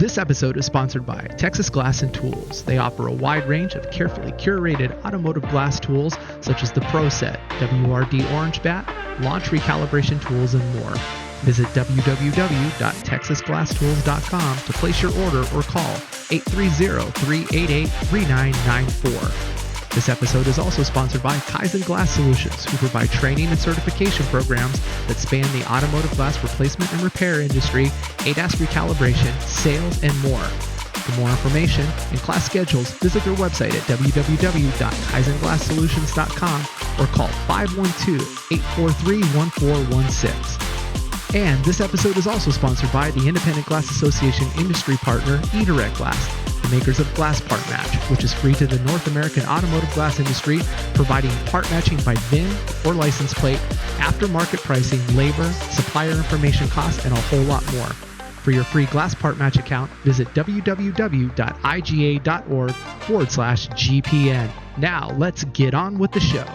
This episode is sponsored by Texas Glass and Tools. They offer a wide range of carefully curated automotive glass tools such as the Pro Set, WRD Orange Bat, launch recalibration tools, and more. Visit www.texasglasstools.com to place your order or call 830-388-3994. This episode is also sponsored by Kaizen Glass Solutions, who provide training and certification programs that span the automotive glass replacement and repair industry, ADAS recalibration, sales, and more. For more information and class schedules, visit their website at www.kaizenglasssolutions.com or call 512-843-1416. And this episode is also sponsored by the Independent Glass Association industry partner, eDirect Glass, the makers of Glass Part Match, which is free to the North American automotive glass industry, providing part matching by VIN or license plate, aftermarket pricing, labor, supplier information costs, and a whole lot more. For your free Glass Part Match account, visit www.iga.org/GPN. Now, let's get on with the show.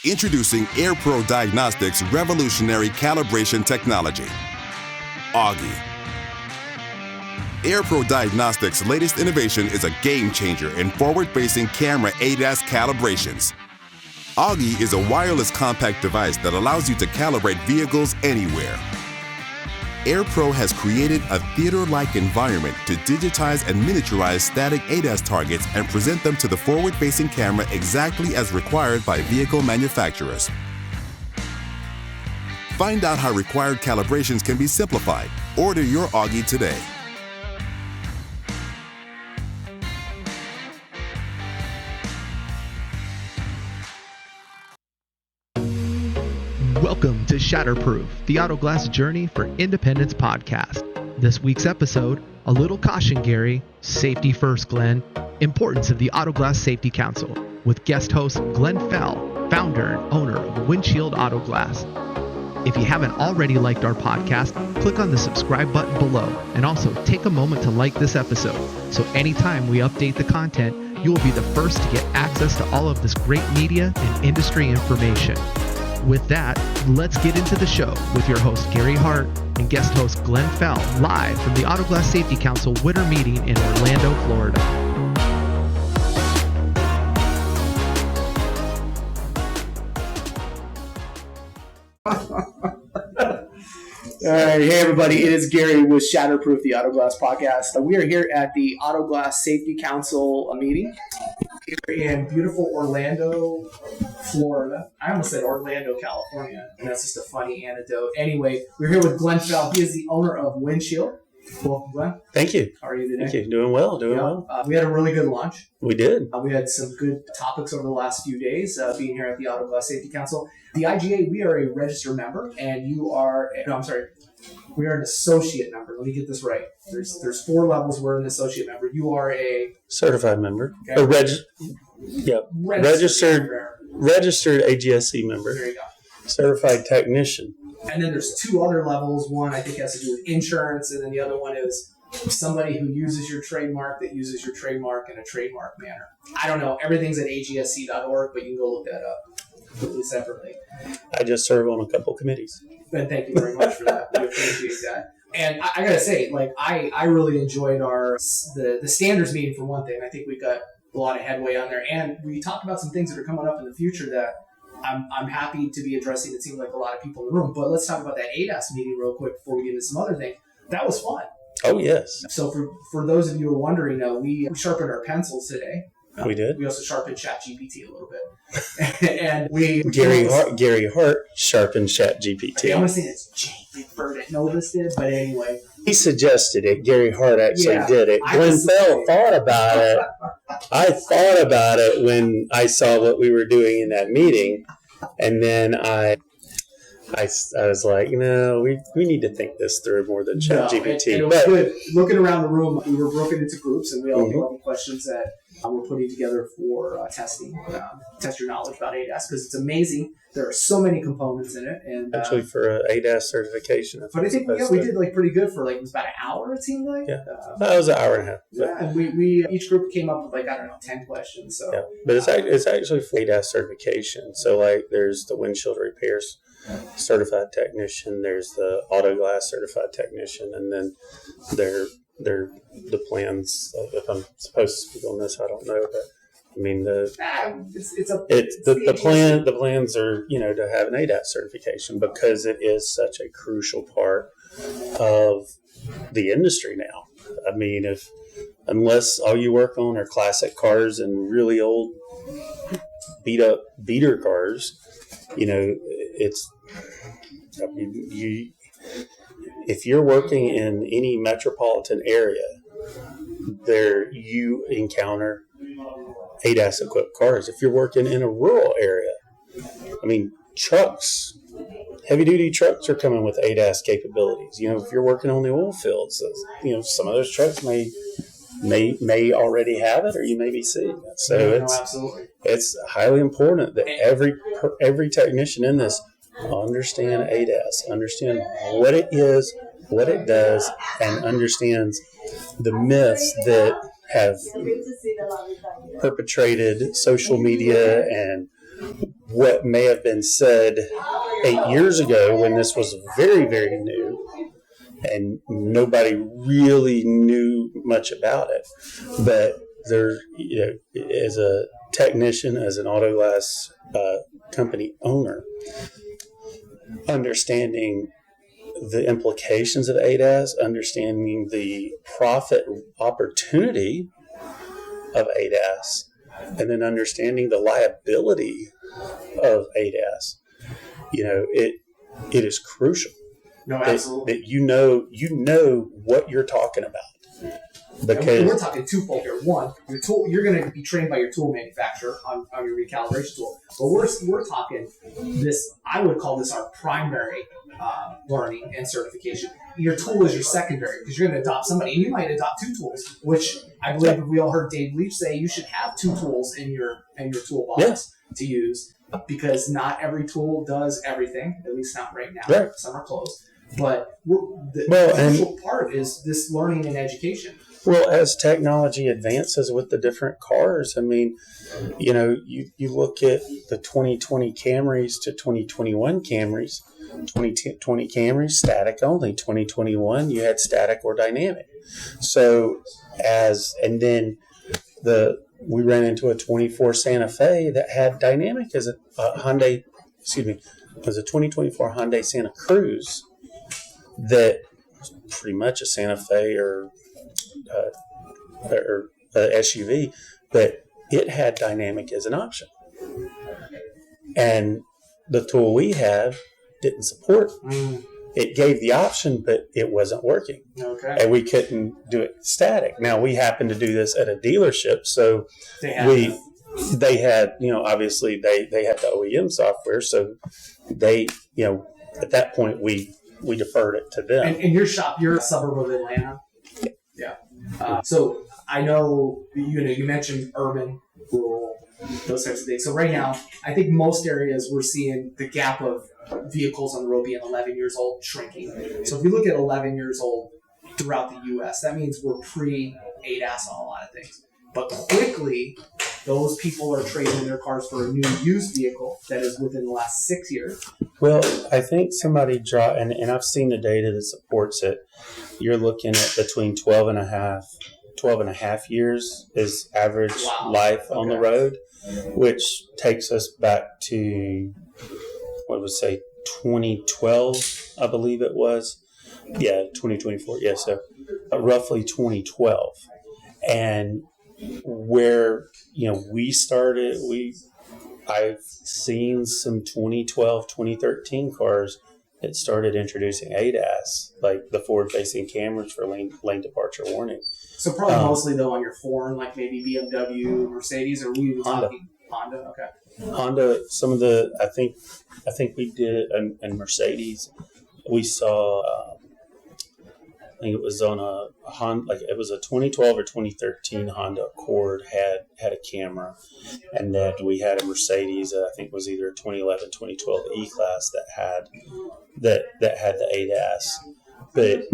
Introducing AirPro Diagnostics' revolutionary calibration technology, Augie. AirPro Diagnostics' latest innovation is a game changer in forward-facing camera ADAS calibrations. Augie is a wireless compact device that allows you to calibrate vehicles anywhere. AirPro has created a theater-like environment to digitize and miniaturize static ADAS targets and present them to the forward-facing camera exactly as required by vehicle manufacturers. Find out how required calibrations can be simplified. Order your Augie today. Welcome to Shatterproof, the Auto Glass Journey for Independence podcast. This week's episode, a little caution, Gary, safety first, Glenn, importance of the Auto Glass Safety Council, with guest host Glenn Fell, founder and owner of Wyndshyld Auto Glass. If you haven't already liked our podcast, click on the subscribe button below, and also take a moment to like this episode, so anytime we update the content, you will be the first to get access to all of this great media and industry information. With that, let's get into the show with your host Gary Hart and guest host Glenn Fell, live from the Auto Glass Safety Council winter meeting in Orlando, Florida. All right, hey everybody, it is Gary with Shatterproof, the Auto Glass podcast. We are here at the Auto Glass Safety Council meeting here in beautiful Orlando, Florida. I almost said Orlando, California, and that's just a funny anecdote. Anyway, we're here with Glenn Fell. He is the owner of Wyndshyld. Welcome, Glenn. Thank you. How are you today? Thank you. Doing well, well. We had a really good launch. We did. We had some good topics over the last few days being here at the Auto Glass Safety Council. The IGA, we are a registered member, and you are, we are an associate member. Let me get this right. There's 4 levels. We're an associate member. You are a certified member. Okay. Registered AGSC member. There you go. Certified technician. And then there's 2 other levels. One I think has to do with insurance, and then the other one is somebody who uses your trademark that uses your trademark in a trademark manner. I don't know. Everything's at agsc.org, but you can go look that up completely separately. I just serve on a couple committees. And thank you very much for that. We appreciate that. And I gotta say, I really enjoyed the standards meeting for one thing. I think we got a lot of headway on there, and we talked about some things that are coming up in the future that I'm happy to be addressing. It seems like a lot of people in the room. But let's talk about that ADAS meeting real quick before we get into some other things. That was fun. Oh yes. So for those of you who are wondering, we sharpened our pencils today. We did. We also sharpened ChatGPT a little bit. And Gary Hart sharpened ChatGPT. Okay, I'm going to say it's Jay Bird Novus did, but anyway. He suggested it. Gary Hart actually did it. Glenn Fell thought about it. I thought about it when I saw what we were doing in that meeting. And then I was like, no, we need to think this through more than ChatGPT. And it was good. Looking around the room, we were broken into groups, and we all came up with questions that we're putting together for testing, test your knowledge about ADAS, because it's amazing. There are so many components in it. And actually, for an ADAS certification. But I think we did pretty good for it was about an hour, it seemed like. Yeah, that was an hour and a half. Yeah, and we each group came up with 10 questions. So yeah, but it's actually for ADAS certification. So there's the windshield repairs certified technician, there's the auto glass certified technician, and then the plans. If I'm supposed to speak on this, I don't know, but I mean the plans are to have an ADAS certification because it is such a crucial part of the industry now. I mean, unless all you work on are classic cars and really old beat up beater cars, it's. I mean, if you're working in any metropolitan area, there you encounter ADAS equipped cars. If you're working in a rural area, I mean, trucks, heavy duty trucks are coming with ADAS capabilities. If you're working on the oil fields, some of those trucks may already have it, or you may be seeing it. So it's highly important that every technician in this understand ADAS, understand what it is, what it does, and understands the myths that have perpetrated social media and what may have been said 8 years ago when this was very, very new and nobody really knew much about it. But there, as a technician, as an auto glass company owner, understanding the implications of ADAS, understanding the profit opportunity of ADAS, and then understanding the liability of ADAS, it is crucial. No, absolutely. That you know what you're talking about. Because we're talking twofold here. One, your tool, you're going to be trained by your tool manufacturer on your recalibration tool. But we're talking this. I would call this our primary learning and certification. Your tool is your secondary because you're going to adopt somebody, and you might adopt two tools. Which I believe we all heard Dave Leach say you should have two tools in your toolbox to use, because not every tool does everything. At least not right now. Right. Some are closed. But the crucial part is this learning and education. Well, as technology advances with the different cars, I mean, you look at the 2020 Camrys to 2021 Camrys, 2020 Camrys, static only. 2021, you had static or dynamic. So and then we ran into a 24 Santa Fe that had dynamic as a Hyundai, was a 2024 Hyundai Santa Cruz that was pretty much a Santa Fe or SUV, but it had dynamic as an option. And the tool we have didn't support. It gave the option, but it wasn't working. Okay. And we couldn't do it static. Now, we happened to do this at a dealership, so they had, obviously they had the OEM software, so they, at that point we deferred it to them. And your shop, you're a suburb of Atlanta? Yeah. So I know, you mentioned urban, rural, those types of things. So right now, I think most areas we're seeing the gap of vehicles on the road being 11 years old shrinking. So if we look at 11 years old throughout the U.S., that means we're pre-ADAS on a lot of things. But quickly, those people are trading in their cars for a new used vehicle that is within the last 6 years. Well, I think somebody and I've seen the data that supports it. You're looking at between 12 and a half years is average life on the road, which takes us back to, 2012, I believe it was. Yeah, 2024. Yeah, so roughly 2012. And where, we started, I've seen some 2012, 2013 cars that started introducing ADAS, like the forward-facing cameras for lane departure warning. So probably mostly, though, on your foreign, like maybe BMW, Mercedes, or we were talking Honda? Okay. Honda, some of the, I think we did it in Mercedes. We saw, I think it was on a Honda, like it was a 2012 or 2013 Honda Accord had a camera, and then we had a Mercedes, I think it was either a 2011, 2012 E-Class that had the ADAS. But,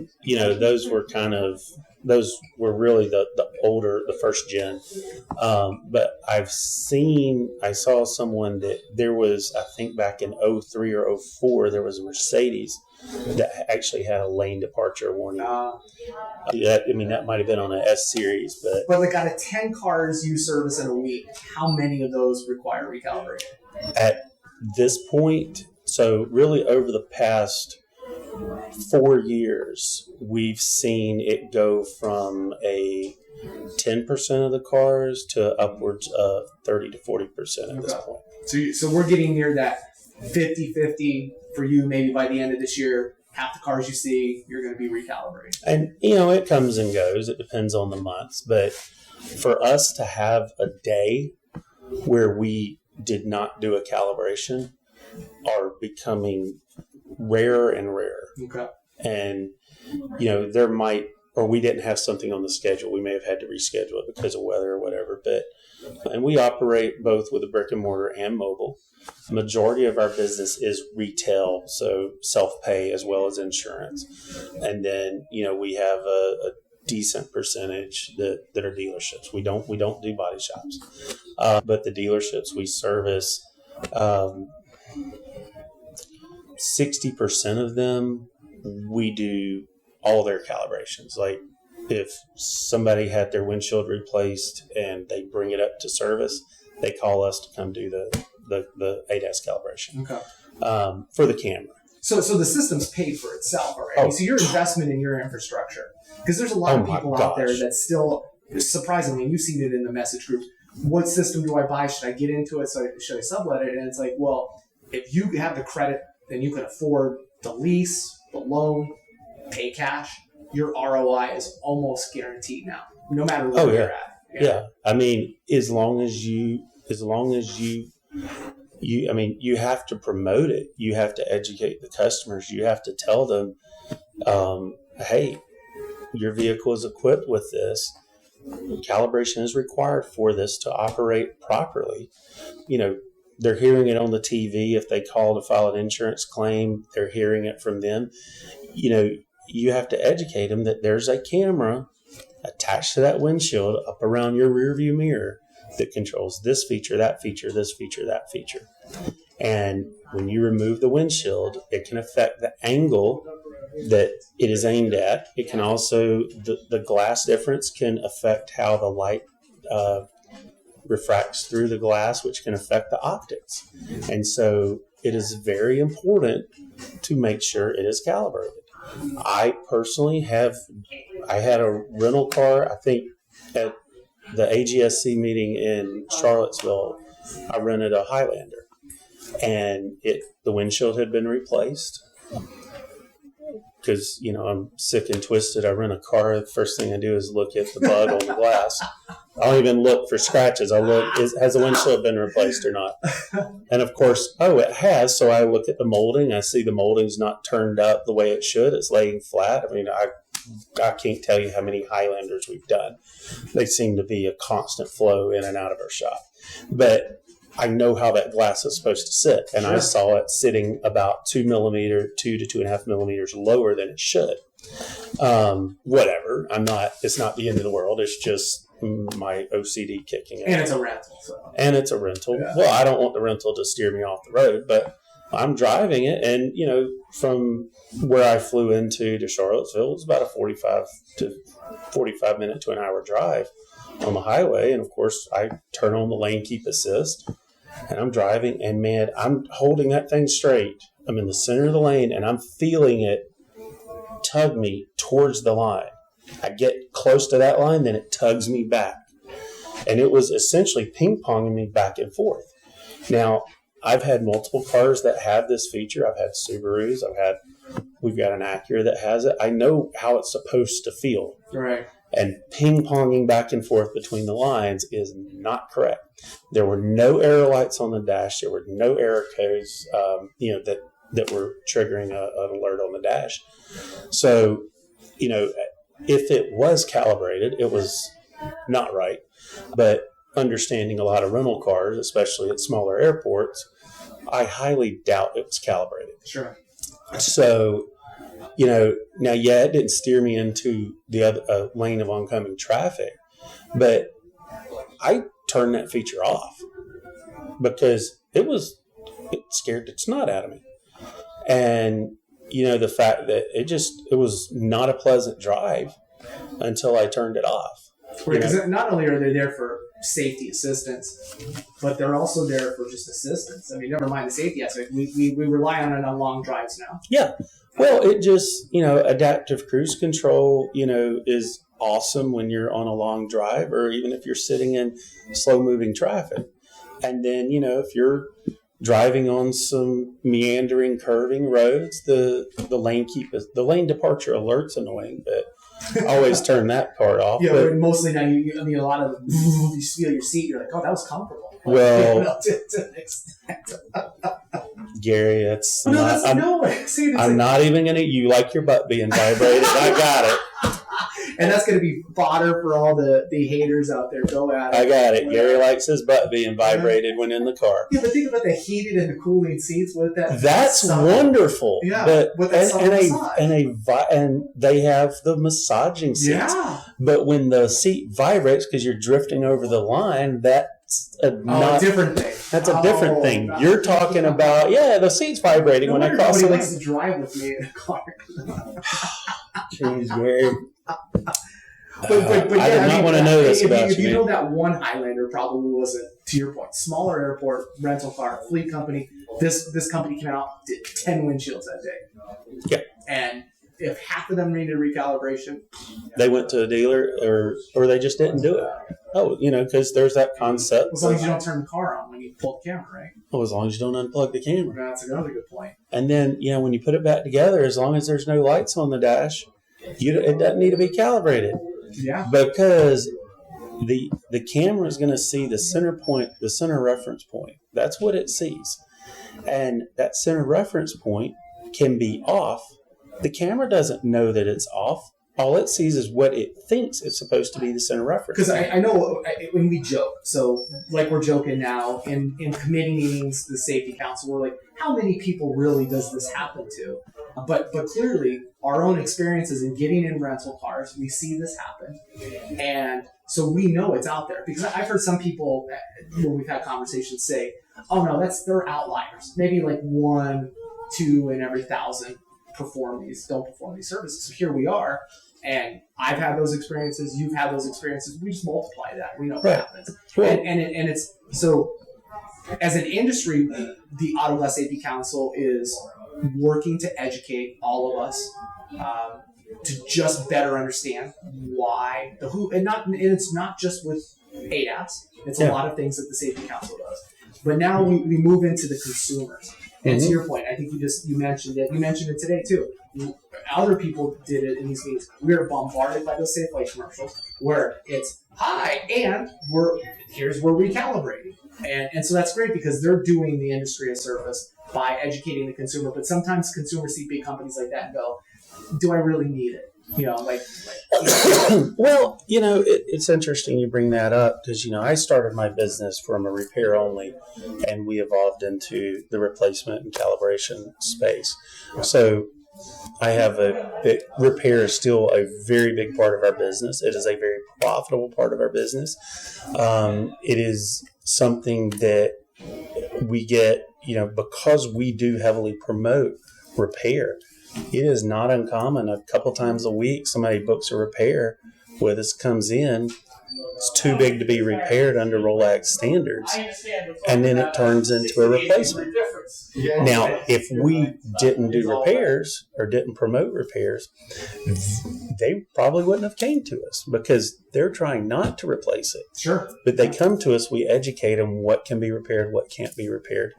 those were kind of those were really the older, the first gen. But I saw someone that there was, I think back in 03 or 04, there was a Mercedes that actually had a lane departure warning. That might have been on an S series, but like out of 10 cars you service in a week, how many of those require recalibration? At this point, so really over the past 4 years, we've seen it go from a 10% of the cars to upwards of 30 to 40% at this point. So we're getting near that 50-50 for you. Maybe by the end of this year, half the cars you see, you're going to be recalibrated. And, it comes and goes. It depends on the months. But for us to have a day where we did not do a calibration are becoming rarer and rarer. Okay. And, we didn't have something on the schedule. We may have had to reschedule it because of weather or whatever. And we operate both with a brick and mortar and mobile. The majority of our business is retail, so self-pay as well as insurance. And then, we have a decent percentage that are dealerships. We don't do body shops. But the dealerships we service, 60% of them, we do all their calibrations. Like if somebody had their windshield replaced and they bring it up to service, they call us to come do the ADAS calibration. Okay. For the camera. So the system's paid for itself already. So your investment in your infrastructure, because there's a lot of people out there that still, surprisingly, and you've seen it in the message groups, what system do I buy? Should I get into it? Should I sublet it? And it's like, well, if you have the credit, then you can afford the lease, the loan, pay cash. Your ROI is almost guaranteed now, no matter where you're at. Yeah. I mean, as long as you have to promote it. You have to educate the customers. You have to tell them, hey, your vehicle is equipped with this. Calibration is required for this to operate properly. They're hearing it on the TV. If they call to file an insurance claim, they're hearing it from them. You have to educate them that there's a camera attached to that windshield up around your rear view mirror that controls this feature, that feature, this feature, that feature. And when you remove the windshield, it can affect the angle that it is aimed at. It can also, the glass difference can affect how the light refracts through the glass, which can affect the optics. And so it is very important to make sure it is calibrated. I personally had a rental car, I think at the AGSC meeting in Charlottesville, I rented a Highlander, and the windshield had been replaced because, I'm sick and twisted. I rent a car. The first thing I do is look at the bug on the glass. I don't even look for scratches. I look, has the windshield been replaced or not? And of course, it has. So I look at the molding. I see the molding's not turned up the way it should. It's laying flat. I mean, I can't tell you how many Highlanders we've done. They seem to be a constant flow in and out of our shop. But I know how that glass is supposed to sit. And I saw it sitting about 2 to 2.5 millimeters lower than it should. Whatever. It's not the end of the world. It's just my OCD kicking in. And it's a rental. Yeah. Well, I don't want the rental to steer me off the road, but I'm driving it. And, from where I flew into to Charlottesville, it's about a 45 minute to an hour drive on the highway. And of course, I turn on the lane keep assist and I'm driving, and man, I'm holding that thing straight. I'm in the center of the lane and I'm feeling it tug me towards the line. I get close to that line, then it tugs me back. And it was essentially ping-ponging me back and forth. Now, I've had multiple cars that have this feature. I've had Subarus. We've got an Acura that has it. I know how it's supposed to feel. Right. And ping-ponging back and forth between the lines is not correct. There were no error lights on the dash. There were no error codes, that were triggering an alert on the dash. So, if it was calibrated, it was not right. But understanding a lot of rental cars, especially at smaller airports, I highly doubt it was calibrated. Sure. So, now, it didn't steer me into the other lane of oncoming traffic, but I turned that feature off because it scared the snot out of me. And, the fact that it was not a pleasant drive until I turned it off. Because not only are they there for safety assistance, but they're also there for just assistance. I mean, never mind the safety aspect. We rely on it on long drives now. Yeah. Well, it just, adaptive cruise control, is awesome when you're on a long drive or even if you're sitting in slow moving traffic. And then, if you're driving on some meandering, curving roads, the lane departure alert's annoying, but I always turn that part off. Yeah, but mostly now, a lot of you feel your seat, you're like, oh, that was comfortable. Well, Gary, I'm not even going to, you like your butt being vibrated. I got it. And that's going to be fodder for all the haters out there. Go at it. I got it. Gary likes his butt being vibrated when in the car. Yeah, but think about the heated and the cooling seats with that. That's wonderful. Yeah, but, with that and they have the massaging seats. Yeah. But when the seat vibrates because you're drifting over the line, that's a different thing. That's a different thing. You're talking about, the seat's vibrating when I cross the line. Nobody likes to drive with me in a car. Jeez, Gary. But I did not want to know this about you. If you know that one Highlander probably wasn't, to your point, smaller airport, rental car, fleet company. This company came out, did 10 Wyndshyilds that day. Yeah. And if half of them needed recalibration, they went to a dealer or they just didn't do it. Oh, because there's that concept. As long as you don't turn the car on when you pull the camera, right? Oh, as long as you don't unplug the camera. That's another good point. And then, when you put it back together, as long as there's no lights on the dash, it doesn't need to be calibrated. Yeah. Because the camera is going to see the center point, the center reference point. That's what it sees. And that center reference point can be off. The camera doesn't know that it's off. All it sees is what it thinks is supposed to be the center reference. Because I know when we joke, so like we're joking now, in committee meetings, the safety council, we're like, how many people really does this happen to? But clearly, our own experiences in getting in rental cars, we see this happen. And so we know it's out there. Because I've heard some people, when we've had conversations, say, oh no, they're outliers. Maybe like 1, 2 in every 1,000 don't perform these services. So here we are. And I've had those experiences. You've had those experiences. We just multiply that. We know what happens. Right. And it's so as an industry, the Auto Glass Safety Council is working to educate all of us to just better understand why the who, and it's not just with ADAS. It's a lot of things that the Safety Council does. But now we move into the consumers. And to your point, I think you mentioned it. You mentioned it today too. Other people did it in these meetings. We are bombarded by those Safeway commercials where it's hi, and here's where we're recalibrating. And so that's great because they're doing the industry a service by educating the consumer. But sometimes consumers see big companies like that and go, do I really need it? Well, it's interesting you bring that up because, I started my business from a repair only and we evolved into the replacement and calibration space. So I have repair is still a very big part of our business. It is a very profitable part of our business. It is something that we get, because we do heavily promote repair. It is not uncommon. A couple times a week, somebody books a repair with us, comes in. It's too big to be repaired under Rolex standards. And then it turns into a replacement. Now, if we didn't do repairs or didn't promote repairs, they probably wouldn't have came to us because they're trying not to replace it. Sure. But they come to us, we educate them what can be repaired, what can't be repaired.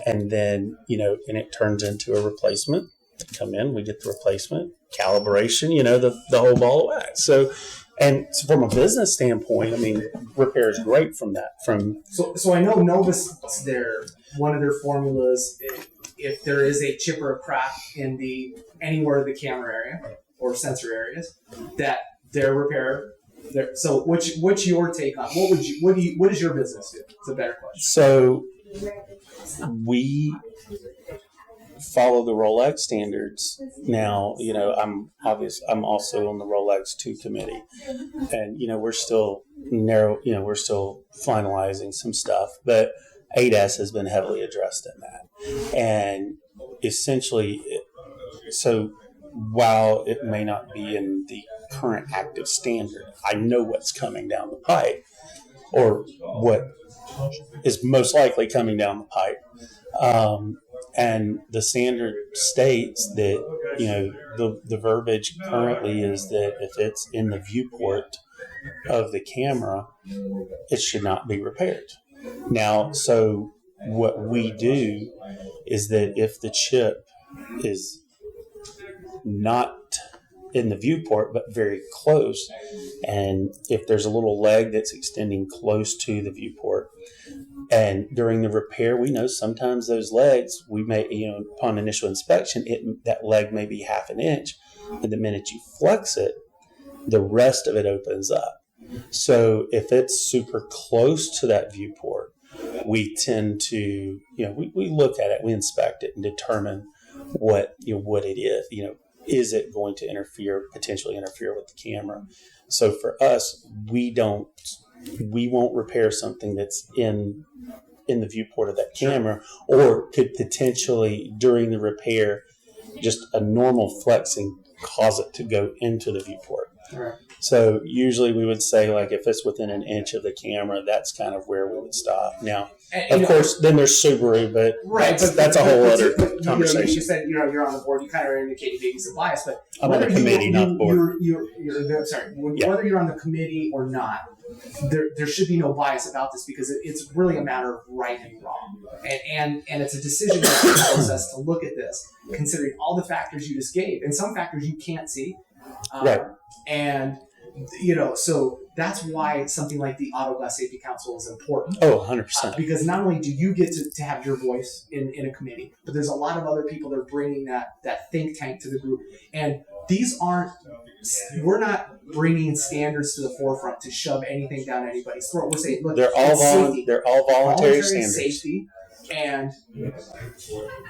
And then, and it turns into a replacement. Come in, we get the replacement, calibration, the whole ball of wax. So from a business standpoint, repair is great from that. So I know Novus, one of their formulas, if there is a chip or a crack in anywhere of the camera area or sensor areas, that their repair. So what's your take on what does your business do? It's a better question. So follow the Rolex standards. Now, I'm also on the Rolex 2 committee, and we're still we're still finalizing some stuff, but ADAS has been heavily addressed in that. And essentially, so while it may not be in the current active standard, I know what's coming down the pipe, or what is most likely coming down the pipe. And the standard states that, the verbiage currently is that if it's in the viewport of the camera, it should not be repaired. Now, so what we do is that if the chip is not in the viewport but very close, and if there's a little leg that's extending close to the viewport, and during the repair, we know sometimes those legs, we may, upon initial inspection, that leg may be half an inch, and the minute you flex it, the rest of it opens up. So if it's super close to that viewport, we tend to, we look at it, we inspect it, and determine what it is. Is it going to potentially interfere with the camera? So for us, we won't repair something that's in the viewport of that camera, or could potentially, during the repair, just a normal flexing cause it to go into the viewport. Right. So usually we would say, like, if it's within an inch of the camera, that's kind of where we would stop. Now, of course, then there's Subaru, but that's a whole other conversation. You said you're on the board. You kind of indicated maybe some bias, but I'm on the committee, not the board. Whether you're on the committee or not, there should be no bias about this, because it's really a matter of right and wrong, and it's a decision-making process to look at this, considering all the factors you just gave, and some factors you can't see, right? And so that's why something like the Auto Glass Safety Council is important. Oh, 100%. Because not only do you get to have your voice in a committee, but there's a lot of other people that are bringing that think tank to the group. And we're not bringing standards to the forefront to shove anything down anybody's throat. We're saying, look, they're all voluntary standards. Safety. And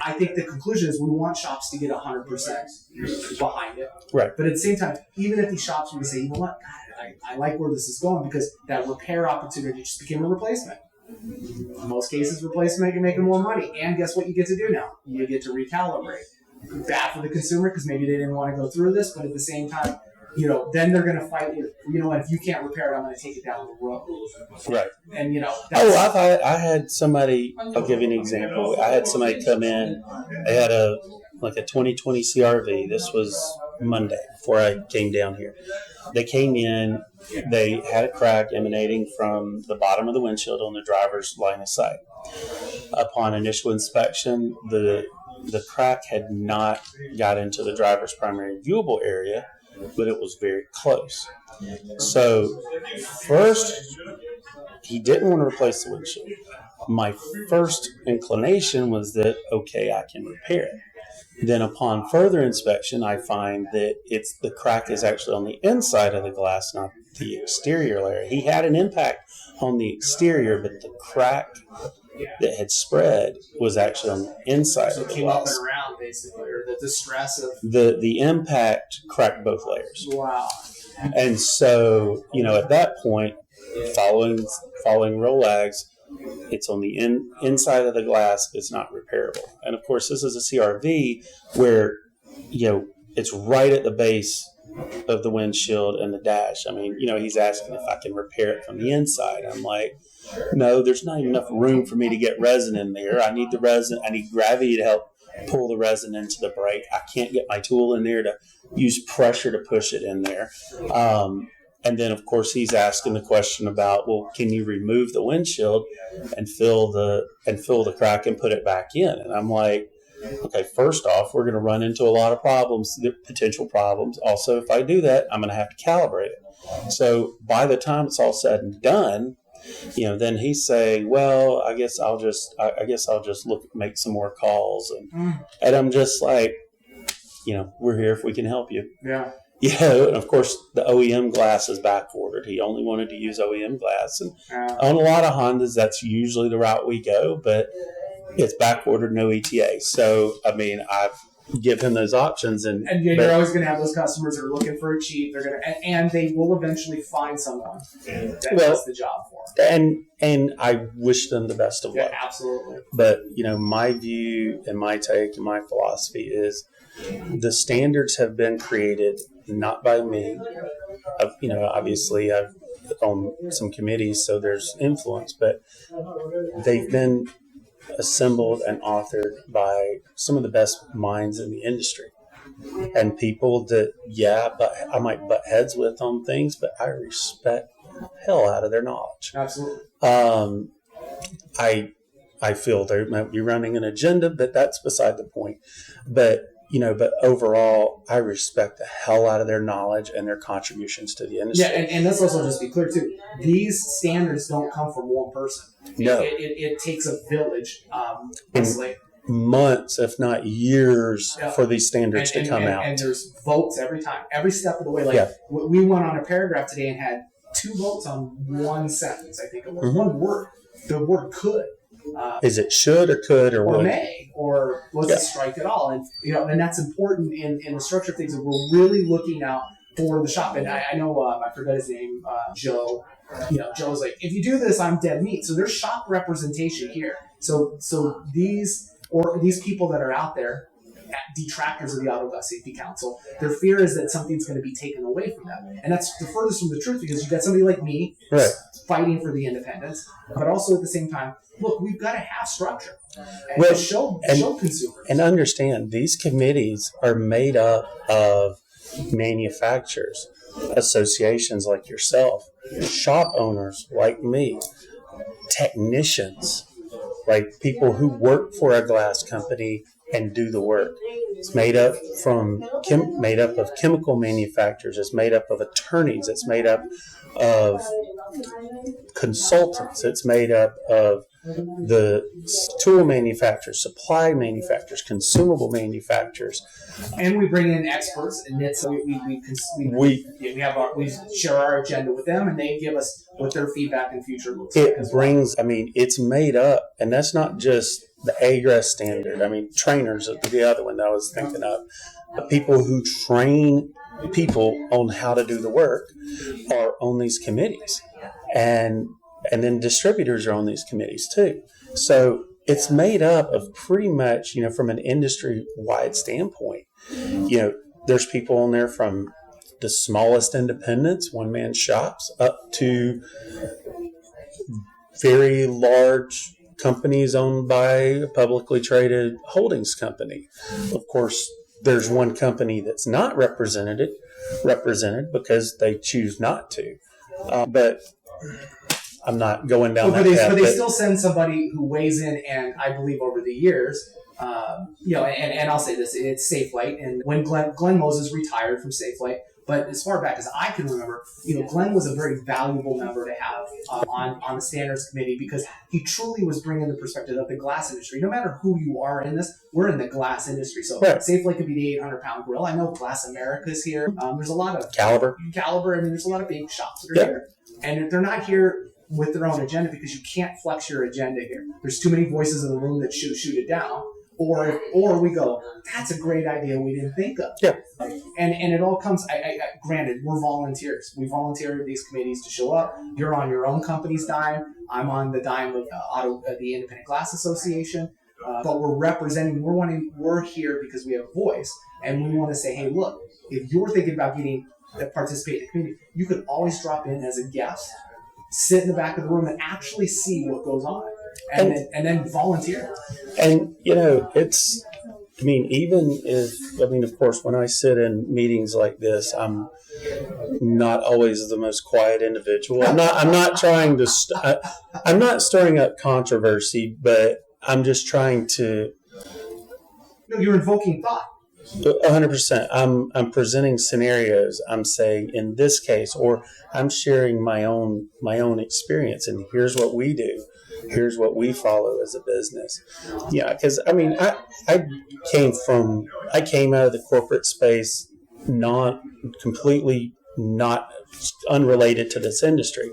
I think the conclusion is we want shops to get 100% behind it. Right. But at the same time, even if these shops were to say, you know what, God, I like where this is going, because that repair opportunity just became a replacement. In most cases, replacement, you're making more money. And guess what you get to do now? You get to recalibrate. Bad for the consumer, because maybe they didn't want to go through this, but at the same time, then they're going to fight with, if you can't repair it, I'm going to take it down the road. Right. And, I had somebody, I'll give you an example. I had somebody come in, they had a 2020 CRV. This was Monday before I came down here. They came in, they had a crack emanating from the bottom of the windshield on the driver's line of sight. Upon initial inspection, the crack had not got into the driver's primary viewable area, but it was very close. So first, he didn't want to replace the windshield. My first inclination was that, okay, I can repair it. Then upon further inspection, I find that the crack is actually on the inside of the glass, not the exterior layer. He had an impact on the exterior, but the crack that had spread was actually on the inside of the glass. So it came up and around, basically, or the distress of... The impact cracked both layers. Wow. And so, at that point, following Rolex, it's on the inside of the glass. It's not repairable. And of course, this is a CRV where, it's right at the base of the windshield and the dash. I mean, he's asking if I can repair it from the inside. I'm like, no, there's not enough room for me to get resin in there. I need the resin. I need gravity to help pull the resin into the brake. I can't get my tool in there to use pressure to push it in there. And then, of course, he's asking the question about, well, can you remove the windshield and fill the crack and put it back in? And I'm like, okay, first off, we're going to run into a lot of problems, potential problems. Also, if I do that, I'm going to have to calibrate it. So by the time it's all said and done, then he's saying, well, I guess I'll just make some more calls. And I'm just like, we're here if we can help you. Yeah. And of course, the OEM glass is back ordered. He only wanted to use OEM glass. And on a lot of Hondas, that's usually the route we go. But, it's back ordered, no ETA. So, I mean, I've give him those options. And you're always going to have those customers that are looking for it cheap. They're going to, and they will eventually find someone that does the job for them. And I wish them the best of luck. Absolutely. But, my view and my take and my philosophy is the standards have been created not by me. Obviously I've on some committees, so there's influence, but they've been assembled and authored by some of the best minds in the industry and people that, but I might butt heads with on things, but I respect the hell out of their knowledge. Absolutely. I feel they might be running an agenda, but that's beside the point. But overall, I respect the hell out of their knowledge and their contributions to the industry. Yeah, and let's also just be clear, too. These standards don't come from one person. No. It takes a village, months, if not years, for these standards to come out. And there's votes every time, every step of the way. We went on a paragraph today and had 2 votes on one sentence, I think it was. One word. The word could. Is it should or could or would? May, or was it strike at all? And and that's important in the structure of things. That we're really looking out for the shop. And I know I forgot his name, Joe. Joe's like, if you do this, I'm dead meat. So there's shop representation here. So these people that are out there, detractors of the Auto Glass Safety Council, their fear is that something's going to be taken away from them. And that's the furthest from the truth, because you've got somebody like me fighting for the independence, but also at the same time, look, we've got to have structure and show consumers. And understand, these committees are made up of manufacturers, associations like yourself, shop owners like me, technicians, like people who work for a glass company and do the work. It's made up of chemical manufacturers. It's made up of attorneys. It's made up of consultants. It's made up of the tool manufacturers, supply manufacturers, consumable manufacturers, and we bring in experts, and it's we share our agenda with them, and they give us what their feedback and future looks like. It's made up, and that's not just the AGRES standard. Trainers is the other one that I was thinking of. The people who train people on how to do the work are on these committees, and then distributors are on these committees too. So it's made up of pretty much, from an industry-wide standpoint. There's people on there from the smallest independents, one-man shops, up to very large companies owned by a publicly traded holdings company. Of course, there's one company that's not represented because they choose not to. But I'm not going down that path. But they still send somebody who weighs in, and I believe over the years, and I'll say this, it's SafeLight. And when Glenn Moses retired from SafeLight, but as far back as I can remember, Glenn was a very valuable member to have on the standards committee, because he truly was bringing the perspective of the glass industry. No matter who you are in this, we're in the glass industry. So SafeLight could be the 800-pound grill. I know Glass America's here. There's a lot of Caliber. There's a lot of big shops that are here, and they're not here with their own agenda, because you can't flex your agenda here. There's too many voices in the room that shoot it down. Or we go, that's a great idea we didn't think of. Yeah. And it all comes, granted, we're volunteers. We volunteer at these committees to show up. You're on your own company's dime. I'm on the dime of the Independent Glass Association. But we're here because we have a voice. And we want to say, hey, look, if you're thinking about participate in the community, you could always drop in as a guest, sit in the back of the room and actually see what goes on. And then volunteer. And, of course, when I sit in meetings like this, I'm not always the most quiet individual. I'm not trying to, I'm not stirring up controversy, but I'm just trying to. No, you're invoking thought. 100%. I'm presenting scenarios. I'm saying in this case, or I'm sharing my own experience, and here's what we do. Here's what we follow as a business. Yeah, because I came out of the corporate space, not unrelated to this industry,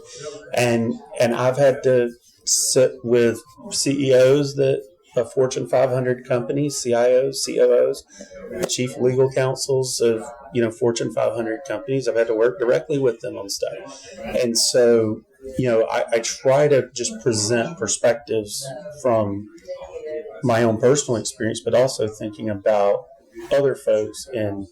and I've had to sit with CEOs that of Fortune 500 companies, CIOs, COOs, chief legal counsels of, Fortune 500 companies. I've had to work directly with them on stuff. And so, I try to just present perspectives from my own personal experience, but also thinking about other folks in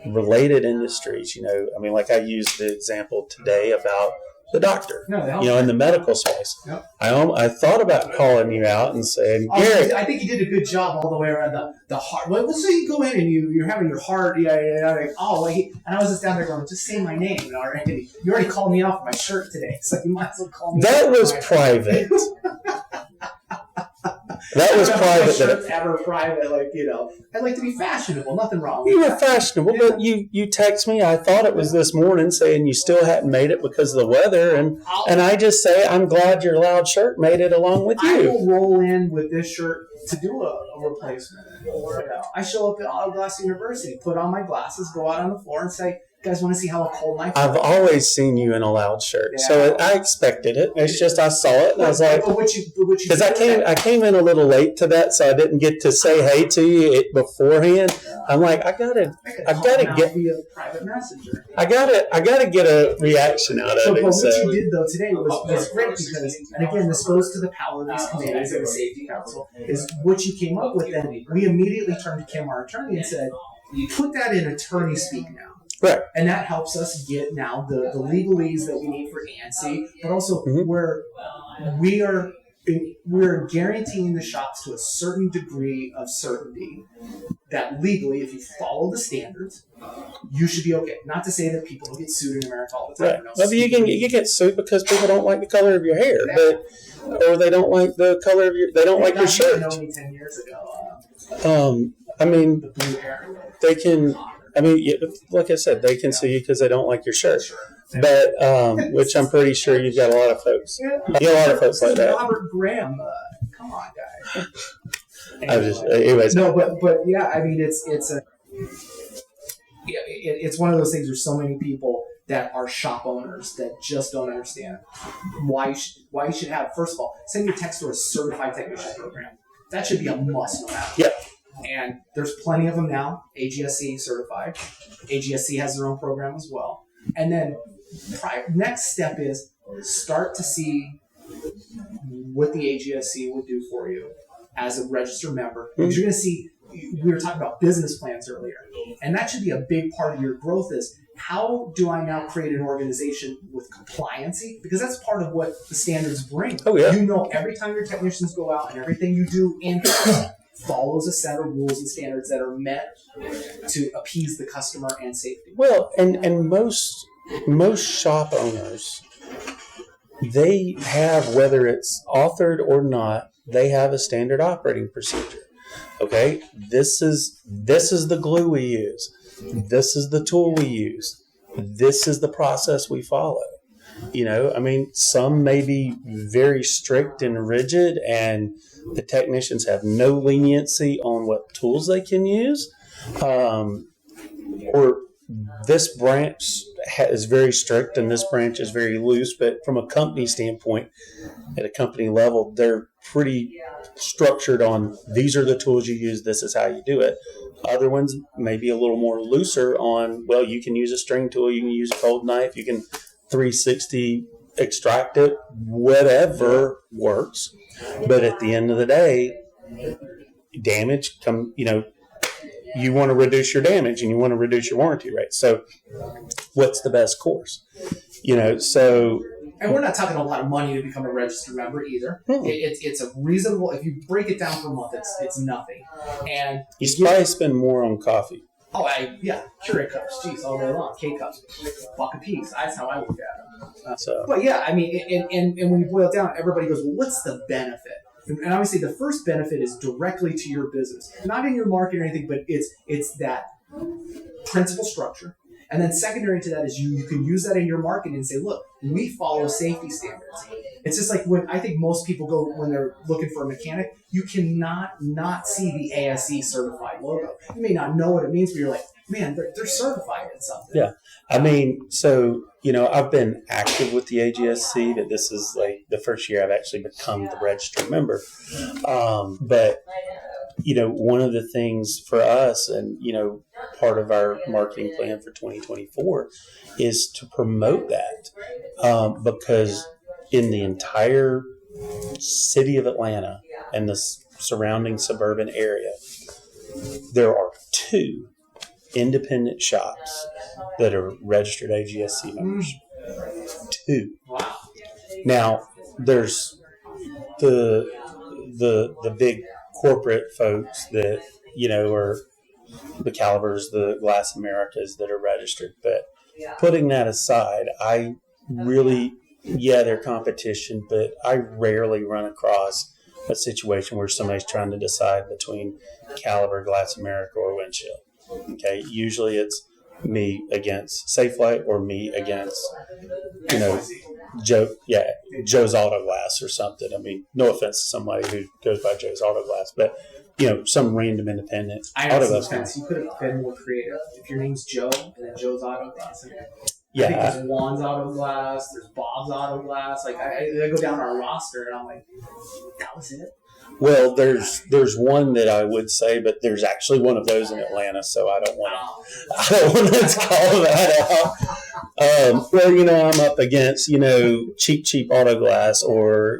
related industries. Like I used the example today about the doctor, in the medical space. Yep. I thought about calling you out and saying, Gary. I think you did a good job all the way around the heart. Well, so you go in and you're having your heart, and I was just down there going, just say my name. Already. You already called me off my shirt today, so you might as well call me. That was private. That was private. My shirt's ever private, I'd like to be fashionable. Nothing wrong with You were fashionable, but you text me. I thought it was this morning saying you still hadn't made it because of the weather, and I just say I'm glad your loud shirt made it along with you. I will roll in with this shirt to do a replacement. I show up at Auto Glass University, put on my glasses, go out on the floor, and say, "You guys want to see how cold my?" I've always seen you in a loud shirt, so I expected it. It's just I saw it and I was like, because I came in a little late to that, so I didn't get to say hey to you beforehand. I'm like, I gotta get via private messenger. I gotta get a reaction out of it. But what you did though today was great because, and again, this goes to the power of these committees and the safety council. Is what you came up with. Then we immediately turned to Kim, our attorney, and said, "You put that in attorney speak now." Right. And that helps us get now the legalese that we need for ANSI, but also where we're guaranteeing the shops to a certain degree of certainty that legally, if you follow the standards, you should be okay. Not to say that people don't get sued in America all the time. Right. Well, you get sued because people don't like the color of your hair, or they don't like the color of they don't like your shirt. You know me 10 years ago. The blue hair. They can. Like I said, they can sue you because they don't like your shirt. But, which I'm pretty sure you've got a lot of folks. You got a lot of folks like that. Robert Graham, come on, guys. Anyways. No, but yeah, it's one of those things. There's so many people that are shop owners that just don't understand why you should have. First of all, send your tech store a certified technician program. That should be a must no matter. Yep. And there's plenty of them now, AGSC certified. AGSC has their own program as well. And then next step is start to see what the AGSC would do for you as a registered member. Because you're going to see, we were talking about business plans earlier, and that should be a big part of your growth is how do I now create an organization with compliancy? Because that's part of what the standards bring. Oh, yeah. Every time your technicians go out and everything you do in-house follows a set of rules and standards that are meant to appease the customer and safety. Well, and most shop owners, they have, whether it's authored or not, they have a standard operating procedure. Okay, this is the glue we use. This is the tool we use. This is the process we follow. Some may be very strict and rigid, and the technicians have no leniency on what tools they can use. Or this branch is very strict and this branch is very loose. But from a company standpoint, at a company level, they're pretty structured on these are the tools you use. This is how you do it. Other ones may be a little more looser on, well, you can use a string tool, you can use a cold knife, you can 360 extract it, whatever works. But at the end of the day, damage you want to reduce your damage and you want to reduce your warranty rate. So what's the best course? And we're not talking a lot of money to become a registered member either. It's a reasonable, if you break it down per month, it's nothing. And you probably spend more on coffee. Oh, Keurig cups, geez, all day long, K-cups, buck a piece. That's how I look at them. But yeah, and when you boil it down, everybody goes, well, what's the benefit? And obviously the first benefit is directly to your business. Not in your market or anything, but it's that principal structure. And then secondary to that is you can use that in your marketing and say, look, we follow safety standards. It's just like when I think most people go when they're looking for a mechanic, you cannot not see the ASE certified logo. You may not know what it means, but you're like, man, they're certified in something. Yeah. So I've been active with the AGSC, but this is like the first year I've actually become the registered member. But one of the things for us, and part of our marketing plan for 2024 is to promote that, because in the entire city of Atlanta and the surrounding suburban area, there are 2 independent shops that are registered AGSC members. 2. Wow. Now, there's the big corporate folks that, are the Calibers, the Glass Americas that are registered. But putting that aside, I really, they're competition, but I rarely run across a situation where somebody's trying to decide between Caliber, Glass America, or Wyndshyld. Okay, usually it's me against Safelite or me against, Joe's Auto Glass or something. I mean, no offense to somebody who goes by Joe's Auto Glass, but some random independent auto glass. You could have been more creative. If your name's Joe and then Joe's Auto Glass, I Yeah. think there's Juan's Auto Glass, there's Bob's Auto Glass. Like I go down our roster and I'm like, that was it. Well, there's one that I would say, but there's actually one of those in Atlanta, so I don't want to call that out. I'm up against cheap auto glass or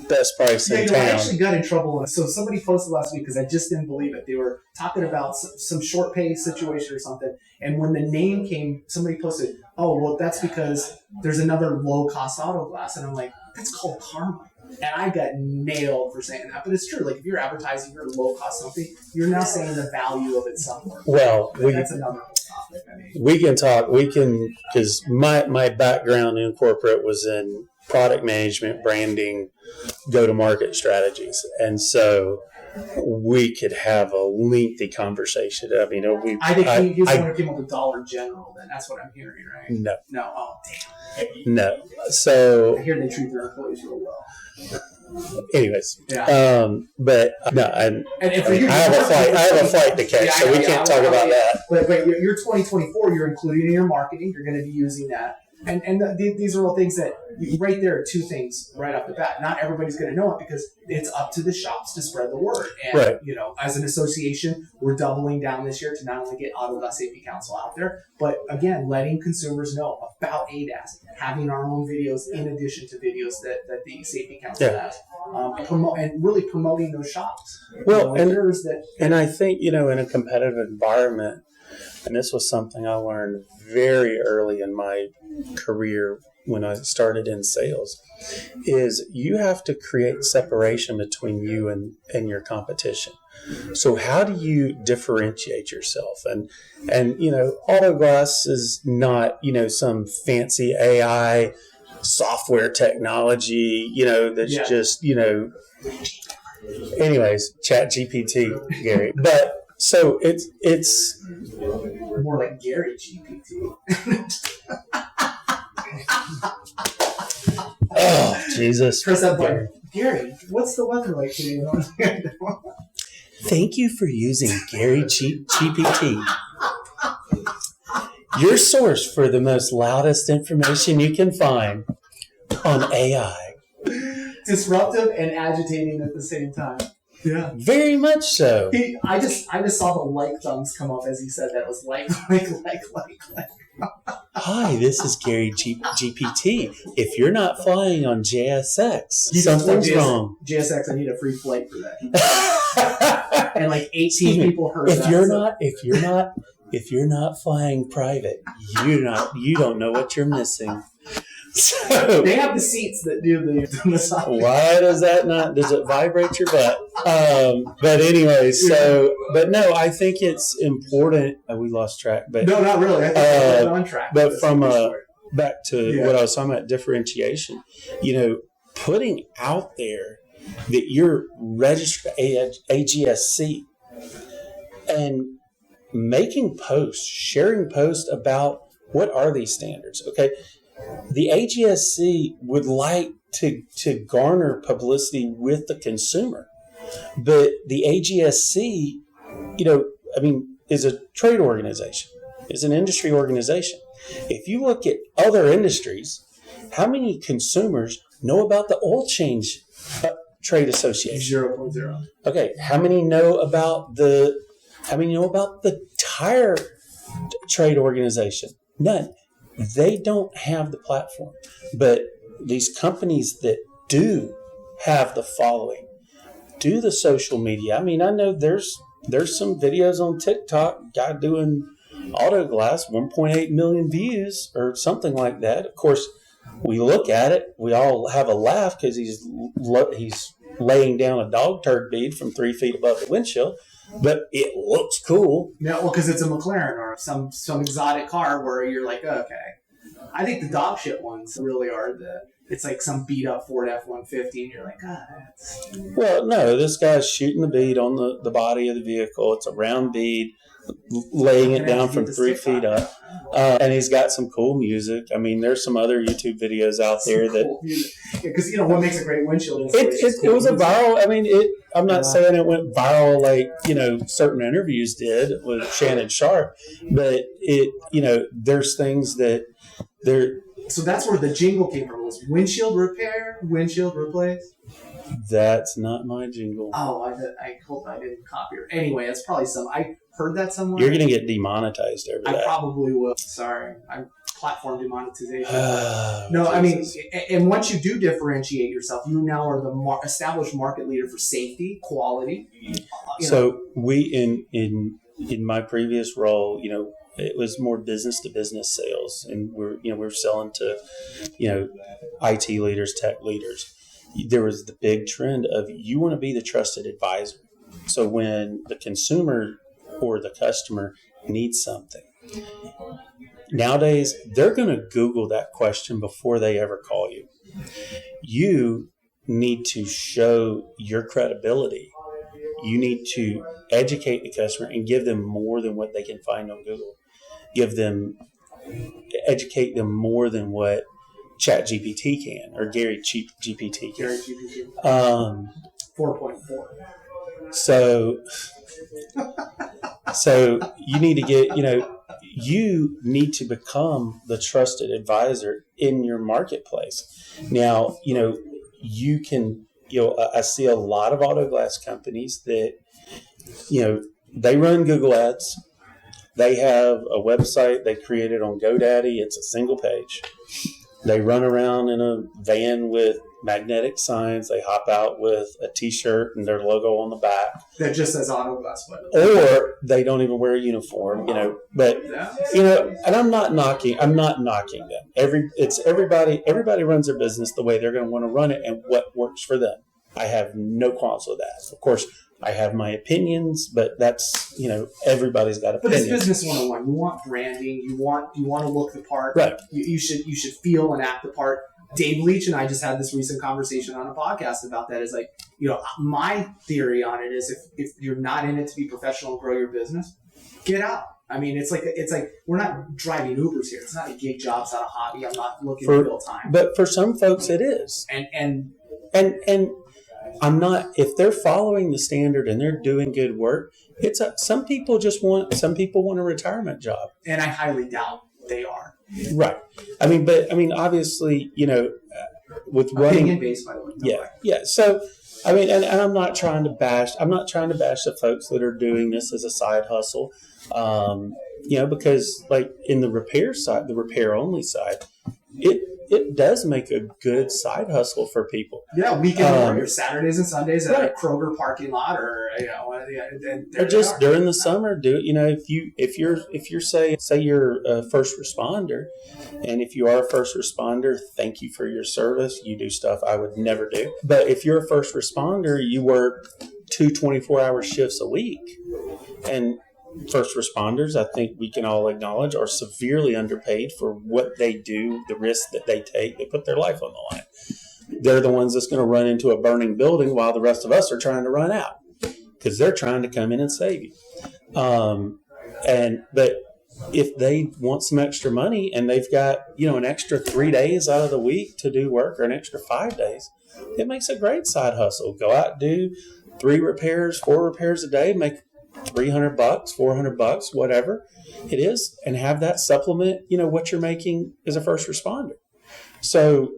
best price in town. I actually got in trouble. So somebody posted last week because I just didn't believe it. They were talking about some short pay situation or something, and when the name came, somebody posted, "Oh, well, that's because there's another low cost auto glass," and I'm like, "That's called Karma." And I got nailed for saying that, but it's true. Like if you're advertising your low cost something, you're now saying the value of it somewhere. Well, that's another topic. We can talk. Because my background in corporate was in product management, branding, go-to-market strategies, and so we could have a lengthy conversation. I mean, I think he's the one who came up with Dollar General. Then that's what I'm hearing, right? No. Oh, damn. No. So I hear they treat their employees real well. Anyways, yeah. But no, I have a flight to catch, so we can't talk about that. But your 2024, you're including in your marketing. You're going to be using that, and these are all things that right there are 2 things right off the bat. Not everybody's going to know it because it's up to the shops to spread the word. And right. As an association, we're doubling down this year to not only get Auto Glass Safety Council out there, but again, letting consumers know about ADAS, having our own videos in addition to videos that the Safety Council has, and really promoting those shops. Well, and I think in a competitive environment, and this was something I learned very early in my career when I started in sales, is you have to create separation between you and your competition. So how do you differentiate yourself? And Auto Glass is not, some fancy AI software technology, that's just, anyways, Chat GPT, Gary. But so it's more like Gary GPT. Oh, Jesus. Press that button. Gary, what's the weather like today? Thank you for using Gary GPT. Your source for the most loudest information you can find on AI. Disruptive and agitating at the same time. Yeah. Very much so. I just saw the like thumbs come up as he said that. It was like. Hi, this is Gary GPT. If you're not flying on JSX, something's wrong. JSX, I need a free flight for that. And like 18 people heard that. If you're not flying private, you don't know what you're missing. So, they have the seats that do the massage. Why does that not? Does it vibrate your butt? But anyway, but no, I think it's important. We lost track, but no, not really. I think we're on track. But from back to what I was talking about, differentiation. Putting out there that you're registered AGSC and making posts, sharing posts about what are these standards. Okay. The AGSC would like to garner publicity with the consumer, but the AGSC, is a trade organization, is an industry organization. If you look at other industries, how many consumers know about the oil change trade association? 0.0. Okay, how many know about the tire trade organization? None. They don't have the platform. But these companies that do have the following, do the social media. I mean, I know there's some videos on TikTok, guy doing auto glass, 1.8 million views or something like that. Of course, we look at it, we all have a laugh because he's laying down a dog turd bead from 3 feet above the windshield, but it looks cool. Yeah, well, because it's a McLaren or some exotic car where you're like, oh, okay. I think the dog shit ones really are it's like some beat up Ford F-150 and you're like, that's... Well, no, this guy's shooting the bead on the body of the vehicle. It's a round bead, laying it down from 3 feet up. And he's got some cool music. I mean, there's some other YouTube videos out there that... Because, what makes a great windshield is... It was a viral... I mean, I'm not saying it went viral like, certain interviews did with Shannon Sharp, but there's things that they're... So that's where the jingle came from. It was windshield repair, windshield replace. That's not my jingle. Oh, I hope I didn't copy it. Anyway, it's probably I heard that somewhere. You're going to get demonetized over that. I probably will. Sorry. I'm platform demonetization. No, I mean, and once you do differentiate yourself, you now are the established market leader for safety, quality. So we, in my previous role, it was more business to business sales, and we're selling to, IT leaders, tech leaders. There was the big trend of you want to be the trusted advisor. So when the consumer or the customer needs something, nowadays they're going to Google that question before they ever call you. You need to show your credibility. You need to educate the customer and give them more than what they can find on Google. Educate them more than what ChatGPT can, or Gary GPT can. 4.4. So you need to get, you need to become the trusted advisor in your marketplace. Now, you can, I see a lot of auto glass companies that, they run Google ads. They have a website they created on GoDaddy. It's a single page. They run around in a van with magnetic signs. They hop out with a T-shirt and their logo on the back. That just says auto glass. Or they don't even wear a uniform, But and I'm not knocking them. Everybody runs their business the way they're going to want to run it and what works for them. I have no qualms with that. Of course, I have my opinions, but that's, everybody's got opinions. But it's business 101. You want branding. You want to look the part. Right. You should feel and act the part. Dave Leach and I just had this recent conversation on a podcast about that. Is like, my theory on it is if you're not in it to be professional and grow your business, get out. I mean, it's like we're not driving Ubers here. It's not a gig job. It's not a hobby. I'm not looking to fill time. But for some folks, it is. And I'm not, if they're following the standard and they're doing good work, some people want a retirement job. And I highly doubt they are. Right. Obviously, with running. Opinion based, by the way. Yeah. So, and I'm not trying to bash the folks that are doing this as a side hustle. Because like in the repair side, the repair only side, it does make a good side hustle for people. Yeah, weekend warriors, Saturdays and Sundays at a Kroger parking lot, or or just during the summer. Do it. If you're say you're a first responder, and if you are a first responder, thank you for your service. You do stuff I would never do. But if you're a first responder, you work 2 24-hour shifts a week, and first responders, I think we can all acknowledge, are severely underpaid for what they do, the risks that they take. They put their life on the line. They're the ones that's going to run into a burning building while the rest of us are trying to run out because they're trying to come in and save you. But if they want some extra money and they've got, an extra 3 days out of the week to do work, or an extra 5 days, it makes a great side hustle. Go out, do 3 repairs, 4 repairs a day, make $300, $400, whatever it is, and have that supplement, what you're making as a first responder. So,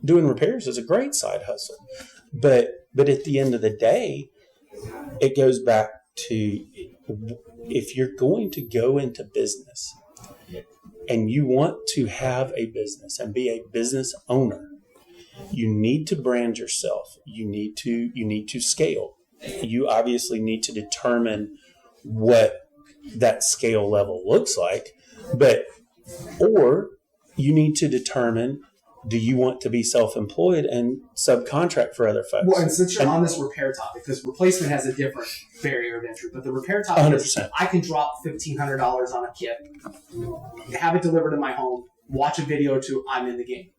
doing repairs is a great side hustle. But at the end of the day, it goes back to, if you're going to go into business and you want to have a business and be a business owner, you need to brand yourself. You need to scale. You obviously need to determine what that scale level looks like, or you need to determine, do you want to be self-employed and subcontract for other folks? Well, and since you're on this repair topic, because replacement has a different barrier of entry, but the repair topic 100%. is, I can drop $1,500 on a kit, have it delivered to my home, watch a video to I'm in the game.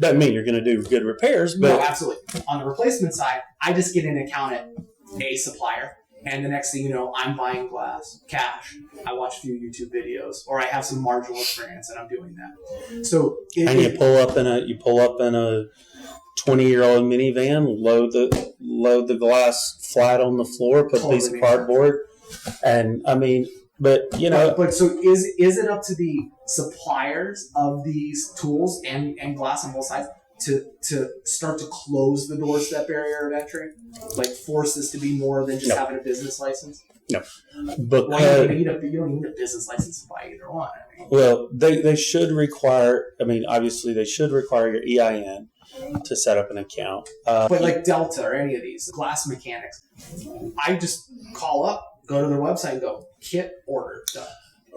Doesn't mean you're going to do good repairs, but... No, absolutely. On the replacement side, I just get an account at a supplier, and the next thing you know, I'm buying glass, cash. I watch a few YouTube videos, or I have some marginal experience, and I'm doing that. So, you pull up in a 20-year-old minivan, load the glass flat on the floor, put a piece of cardboard, and But so is it up to the suppliers of these tools and glass on both sides to start to close the doors to that barrier of entry, like force this to be more than just having a business license? No, because you don't need a business license to buy either one. Well, they should require. Obviously, they should require your EIN to set up an account. But like Delta or any of these glass mechanics, I just call up. Go to their website and go, kit order, done.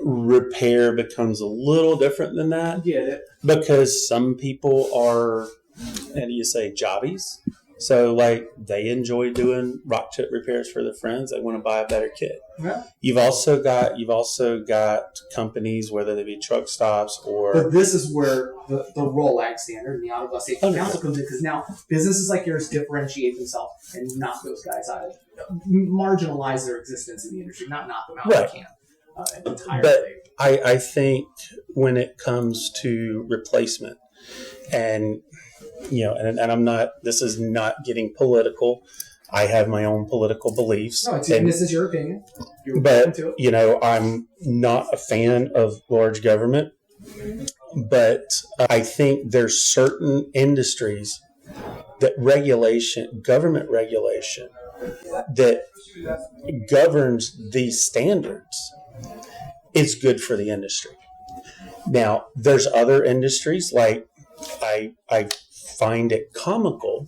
Repair becomes a little different than that. Get it. Because some people are, how do you say, jobbies? So, they enjoy doing rock chip repairs for their friends. They want to buy a better kit. Yeah. You've also got companies, whether they be truck stops or... But this is where the ROLAG standard and the Auto Glass Safety Council comes in, because now businesses like yours differentiate themselves and knock those guys out of marginalize their existence in the industry, not knock them out. Right. They can entirely. But I think when it comes to replacement, and and I'm not. This is not getting political. I have my own political beliefs. No, this is your opinion. But I'm not a fan of large government. But I think there's certain industries that government regulation, that governs these standards is good for the industry. Now, there's other industries, like I find it comical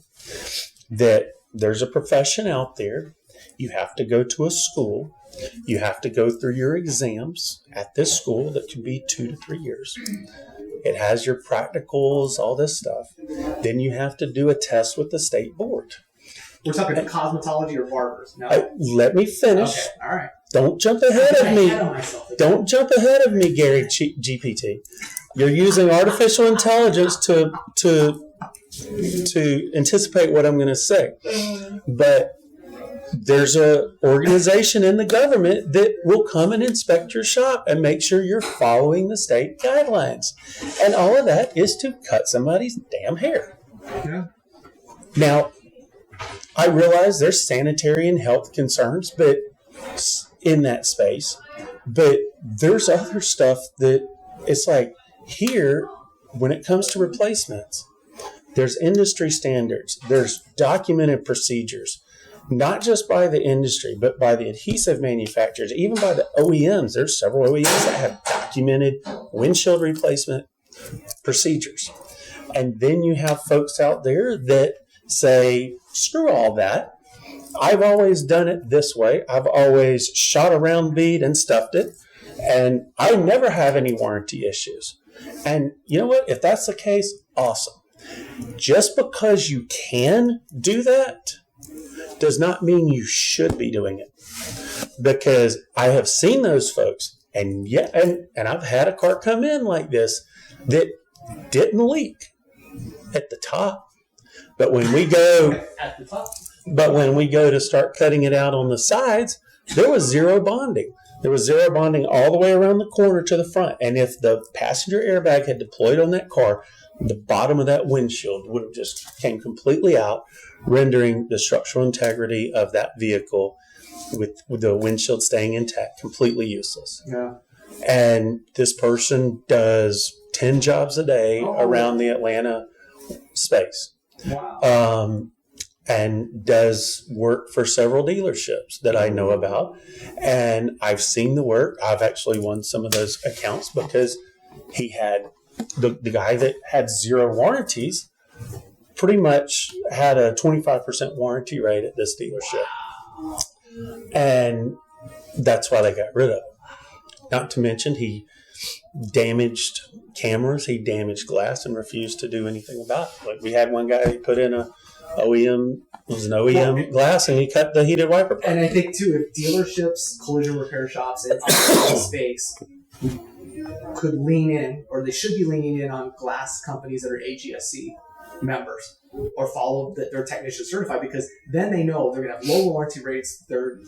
that there's a profession out there. You have to go to a school. You have to go through your exams at this school that can be 2 to 3 years. It has your practicals, all this stuff. Then you have to do a test with the state board. We're talking cosmetology or barbers. No. Let me finish. Okay, all right. Don't jump ahead of me. Don't jump ahead of me, Gary GPT. You're using artificial intelligence to anticipate what I'm going to say. But there's an organization in the government that will come and inspect your shop and make sure you're following the state guidelines. And all of that is to cut somebody's damn hair. Yeah. Now, I realize there's sanitary and health concerns, but in that space, but there's other stuff that it's like here, when it comes to replacements, there's industry standards, there's documented procedures, not just by the industry, but by the adhesive manufacturers, even by the OEMs. There's several OEMs that have documented windshield replacement procedures. And then you have folks out there that say, screw all that. I've always done it this way. I've always shot a round bead and stuffed it, and I never have any warranty issues. And you know what? If that's the case, awesome. Just because you can do that does not mean you should be doing it. Because I have seen those folks, and I've had a car come in like this that didn't leak at the top. But when we go to start cutting it out on the sides, there was zero bonding. There was zero bonding all the way around the corner to the front. And if the passenger airbag had deployed on that car, the bottom of that windshield would have just came completely out, rendering the structural integrity of that vehicle with the windshield staying intact completely useless. Yeah. And this person does 10 jobs a day around the Atlanta space. Wow. And does work for several dealerships that I know about. And I've seen the work. I've actually won some of those accounts because he had the guy that had 0 warranties pretty much had a 25% warranty rate at this dealership. And that's why they got rid of him. Not to mention he damaged cameras, he damaged glass and refused to do anything about it. Like we had one guy who put in an OEM glass and he cut the heated wiper part. And I think too, if dealerships, collision repair shops, and other space could lean in, or they should be leaning in on glass companies that are AGSC members or follow that they're technician certified, because then they know they're going to have low warranty rates. They're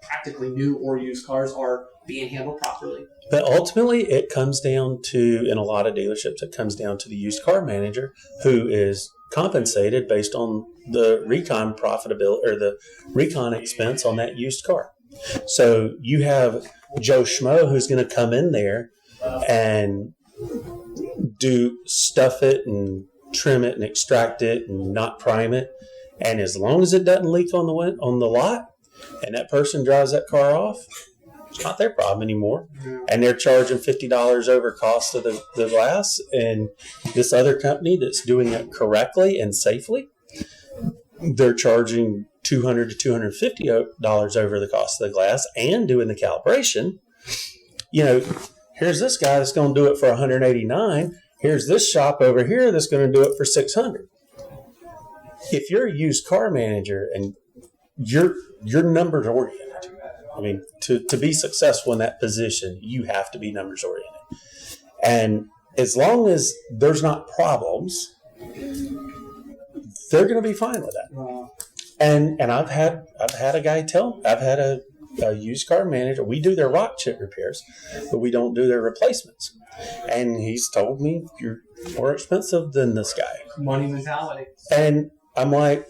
practically new or used cars are being handled properly. But ultimately, it comes down to, in a lot of dealerships, it comes down to the used car manager who is compensated based on the recon profitability or the recon expense on that used car. So you have Joe Schmo who's going to come in there and do stuff it and trim it and extract it and not prime it. And as long as it doesn't leak on the lot and that person drives that car off, it's not their problem anymore. And they're charging $50 over cost of the glass. And this other company that's doing it correctly and safely, they're charging $200 to $250 over the cost of the glass and doing the calibration. You know, here's this guy that's going to do it for $189. Here's this shop over here that's going to do it for $600. If you're a used car manager and you're numbers oriented, I mean, to be successful in that position, you have to be numbers oriented. And as long as there's not problems, they're going to be fine with that. Wow. And I've had a guy I've had a used car manager. We do their rock chip repairs, but we don't do their replacements. And he's told me, you're more expensive than this guy. Money mentality. And I'm like,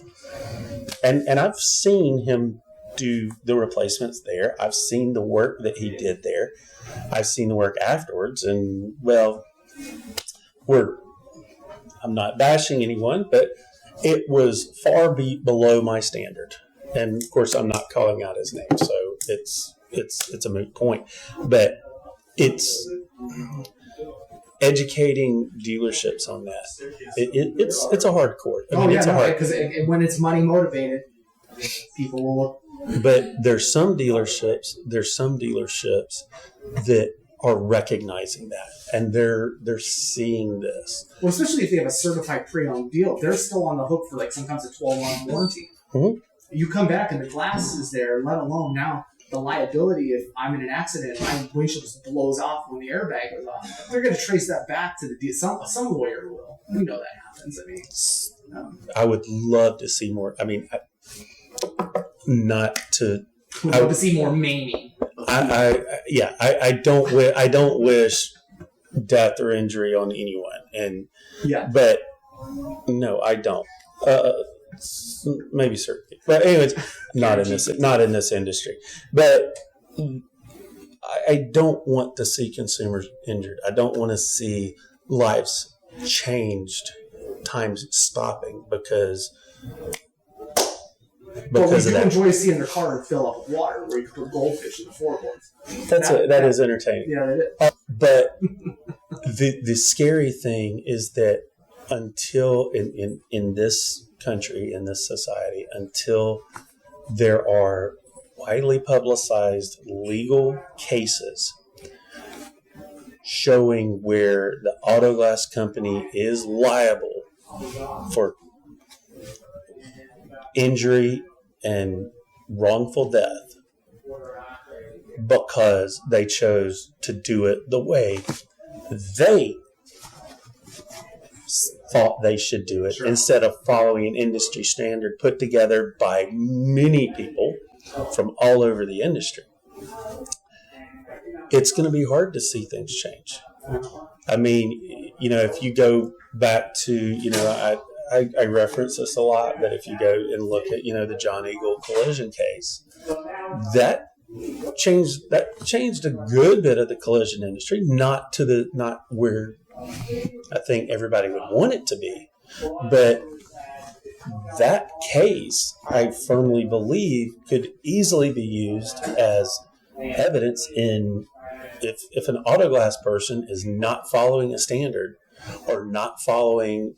and I've seen him do the replacements there. I've seen the work that he did there. I've seen the work afterwards. And well, I'm not bashing anyone, but it was far below my standard. And of course, I'm not calling out his name, so it's a moot point. But it's educating dealerships on that. It's a hard court. Because when it's money motivated, people will look. But there's some dealerships that are recognizing that, and they're seeing this. Well, especially if they have a certified pre-owned deal, they're still on the hook for like sometimes a 12-month warranty. Mm-hmm. You come back and the glass is there, let alone now the liability if I'm in an accident and my windshield just blows off when the airbag goes off. They're going to trace that back to the deal. Some lawyer will. We know that happens. I mean, I would love to see more. I mean, we'd love to see more maiming. I don't wish death or injury on anyone, and but no, I don't. Maybe certainly, but anyways, not in this industry. But I don't want to see consumers injured. I don't want to see lives changed, times stopping because But we of do that. enjoy seeing their car fill up with water where you can put goldfish in the floorboards. That is entertaining. Yeah, that is. But the scary thing is that until in this country, in this society, until there are widely publicized legal cases showing where the auto glass company is liable for injury and wrongful death because they chose to do it the way they thought they should do it, instead of following an industry standard put together by many people from all over the industry. It's going to be hard to see things change. I mean, if you go back to, I reference this a lot, but if you go and look at, the John Eagle collision case, that changed a good bit of the collision industry, not where I think everybody would want it to be, but that case, I firmly believe, could easily be used as evidence in if an auto glass person is not following a standard, or not following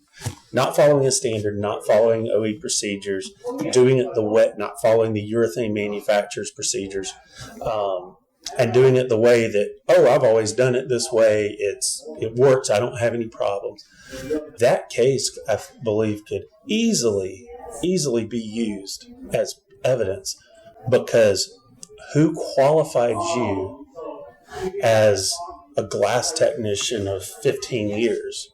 a standard, not following OE procedures, doing it not following the urethane manufacturer's procedures, and doing it the way that, I've always done it this way, it works, I don't have any problems. That case, I believe, could easily be used as evidence, because who qualified you as a glass technician of 15 years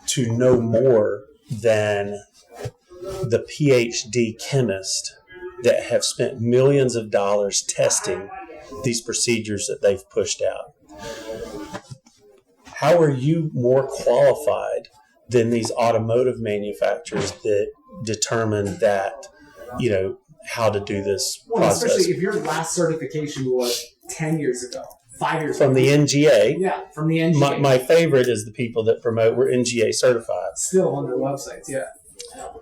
to know more than the PhD chemist that have spent millions of dollars testing these procedures that they've pushed out? How are you more qualified than these automotive manufacturers that determine that, how to do this process? Especially if your last certification was 10 years ago, 5 years ago. From the NGA. Yeah, from the NGA. My favorite is the people that promote we're NGA certified. Still on their websites, yeah.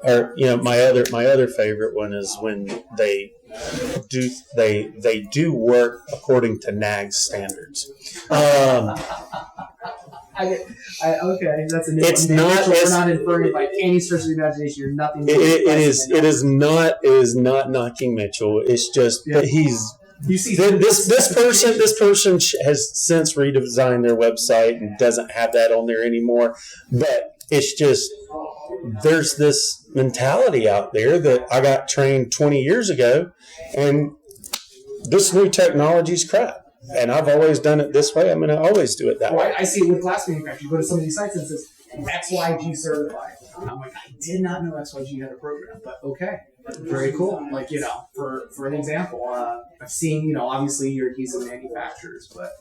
Or, my other favorite one is when they do work according to NAG's standards. Okay, that's a new it's one. not. We're not inferring by any stretch of the imagination. You're nothing. It is not knocking Mitchell. It's just that he's. You see, this person has since redesigned their website and doesn't have that on there anymore. But it's just there's this mentality out there that I got trained 20 years ago, and this new technology is crap. And I've always done it this way. I'm going to always do it that way. I see it with glass manufacturers. You go to some of these sites and it says XYG certified. And I'm like, I did not know XYG had a program, but okay. Very cool. Like, for an example, I've seen, obviously your adhesive manufacturers, but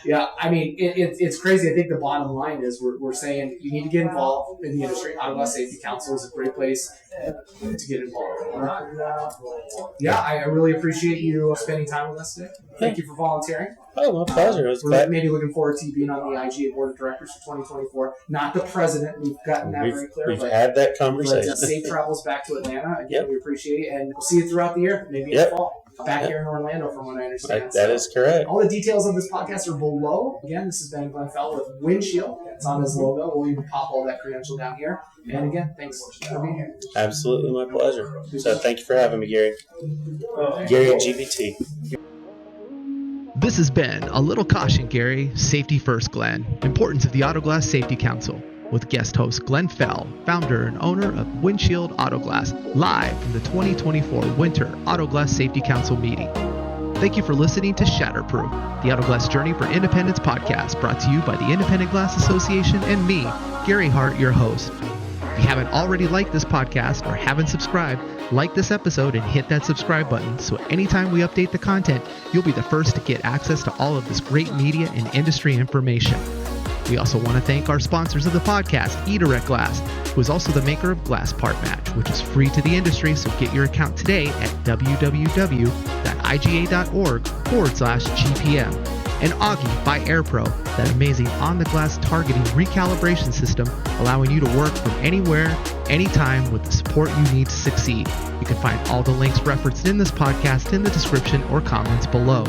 yeah, I mean, it's crazy. I think the bottom line is we're saying you need to get involved in the industry. Auto Glass Safety Council is a great place to get involved. Yeah, I really appreciate you spending time with us today. Thank you for volunteering. Oh, my pleasure. We're maybe looking forward to you being on the IGA Board of Directors for 2024. Not the president. We've gotten that very clear. We've had that conversation. Safe travels back to Atlanta. Again, we appreciate it. And we'll see you throughout the year, maybe in the fall. Back here in Orlando, from what I understand. That is correct. All the details of this podcast are below. Again, this has been Wyndshyld with Wyndshyld. It's on his logo. We'll even pop all that credential down here. And again, thanks for being here. Absolutely my pleasure. So thank you for having me, Gary. Gary at GBT. This has been A Little Caution, Gary. Safety First, Glenn. Importance of the Auto Glass Safety Council. With guest host Glenn Fell, founder and owner of Wyndshyld Auto Glass, live from the 2024 Winter Auto Glass Safety Council meeting. Thank you for listening to Shatterproof, the Auto Glass Journey for Independence podcast, brought to you by the Independent Glass Association and me, Gary Hart, your host. If you haven't already liked this podcast or haven't subscribed, like this episode and hit that subscribe button so anytime we update the content, you'll be the first to get access to all of this great media and industry information. We also want to thank our sponsors of the podcast, eDirect Glass, who is also the maker of Glass Part Match, which is free to the industry, so get your account today at www.iga.org/GPM. And Augie by AirPro, that amazing on-the-glass targeting recalibration system, allowing you to work from anywhere, anytime with the support you need to succeed. You can find all the links referenced in this podcast in the description or comments below.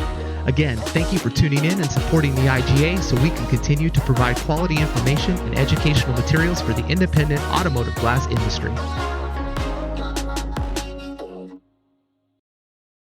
Again, thank you for tuning in and supporting the IGA so we can continue to provide quality information and educational materials for the independent automotive glass industry.